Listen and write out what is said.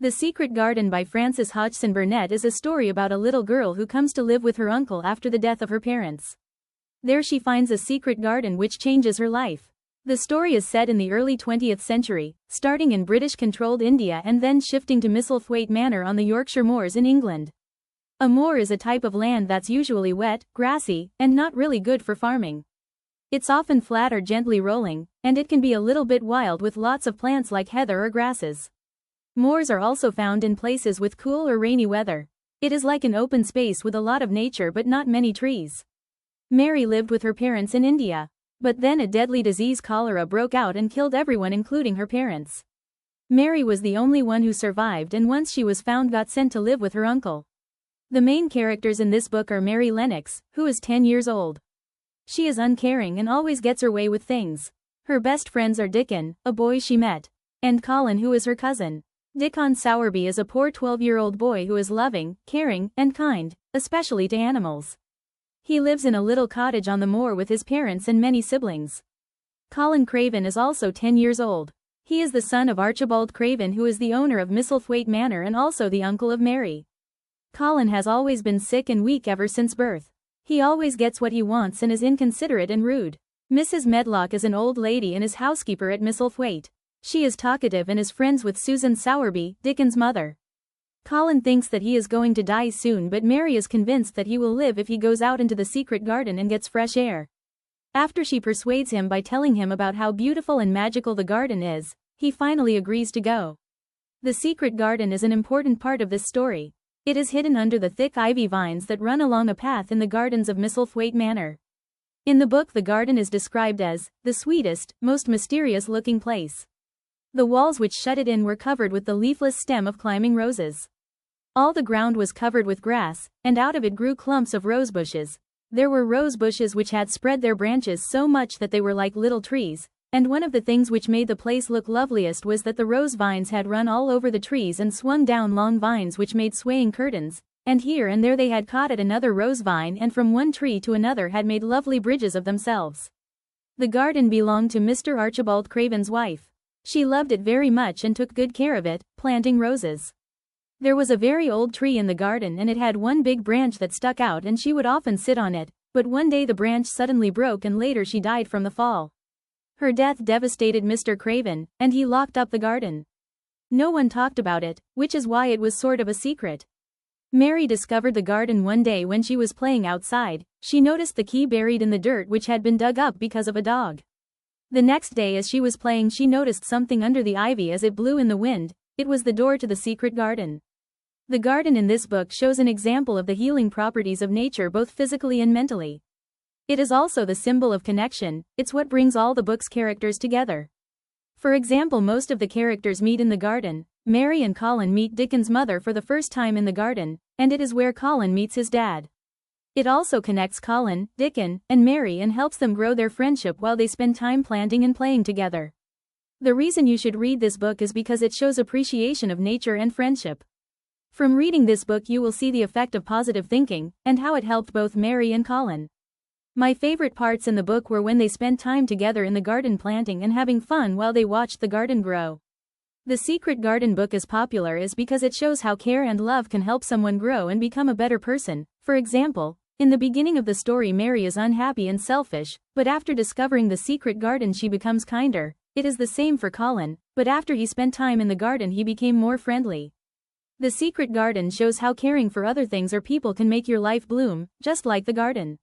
The Secret Garden by Frances Hodgson Burnett is a story about a little girl who comes to live with her uncle after the death of her parents. There she finds a secret garden which changes her life. The story is set in the early 20th century, starting in British-controlled India and then shifting to Misselthwaite Manor on the Yorkshire moors in England. A moor is a type of land that's usually wet, grassy, and not really good for farming. It's often flat or gently rolling, and it can be a little bit wild with lots of plants like heather or grasses. Moors are also found in places with cool or rainy weather. It is like an open space with a lot of nature but not many trees. Mary lived with her parents in India. But then a deadly disease, cholera, broke out and killed everyone including her parents. Mary was the only one who survived, and once she was found got sent to live with her uncle. The main characters in this book are Mary Lennox, who is 10 years old. She is uncaring and always gets her way with things. Her best friends are Dickon, a boy she met, and Colin, who is her cousin. Dickon Sowerby is a poor 12-year-old boy who is loving, caring, and kind, especially to animals. He lives in a little cottage on the moor with his parents and many siblings. Colin Craven is also 10 years old. He is the son of Archibald Craven, who is the owner of Misselthwaite Manor and also the uncle of Mary. Colin has always been sick and weak ever since birth. He always gets what he wants and is inconsiderate and rude. Mrs. Medlock is an old lady and is housekeeper at Misselthwaite. She is talkative and is friends with Susan Sowerby, Dickon's mother. Colin thinks that he is going to die soon, but Mary is convinced that he will live if he goes out into the secret garden and gets fresh air. After she persuades him by telling him about how beautiful and magical the garden is, he finally agrees to go. The secret garden is an important part of this story. It is hidden under the thick ivy vines that run along a path in the gardens of Misselthwaite Manor. In the book, the garden is described as the sweetest, most mysterious-looking place. The walls which shut it in were covered with the leafless stem of climbing roses. All the ground was covered with grass, and out of it grew clumps of rose bushes. There were rose bushes which had spread their branches so much that they were like little trees, and one of the things which made the place look loveliest was that the rose vines had run all over the trees and swung down long vines which made swaying curtains, and here and there they had caught at another rose vine and from one tree to another had made lovely bridges of themselves. The garden belonged to Mr. Archibald Craven's wife. She loved it very much and took good care of it, planting roses. There was a very old tree in the garden and it had one big branch that stuck out and she would often sit on it, but one day the branch suddenly broke and later she died from the fall. Her death devastated Mr. Craven, and he locked up the garden. No one talked about it, which is why it was sort of a secret. Mary discovered the garden one day when she was playing outside. She noticed the key buried in the dirt which had been dug up because of a dog. The next day as she was playing she noticed something under the ivy as it blew in the wind. It was the door to the secret garden. The garden in this book shows an example of the healing properties of nature both physically and mentally. It is also the symbol of connection. It's what brings all the book's characters together. For example, most of the characters meet in the garden. Mary and Colin meet Dickon's mother for the first time in the garden, and it is where Colin meets his dad. It also connects Colin, Dickon, and Mary and helps them grow their friendship while they spend time planting and playing together. The reason you should read this book is because it shows appreciation of nature and friendship. From reading this book you will see the effect of positive thinking, and how it helped both Mary and Colin. My favorite parts in the book were when they spent time together in the garden planting and having fun while they watched the garden grow. The Secret Garden book is popular is because it shows how care and love can help someone grow and become a better person. For example, in the beginning of the story Mary is unhappy and selfish, but after discovering the secret garden she becomes kinder. It is the same for Colin, but after he spent time in the garden he became more friendly. The secret garden shows how caring for other things or people can make your life bloom, just like the garden.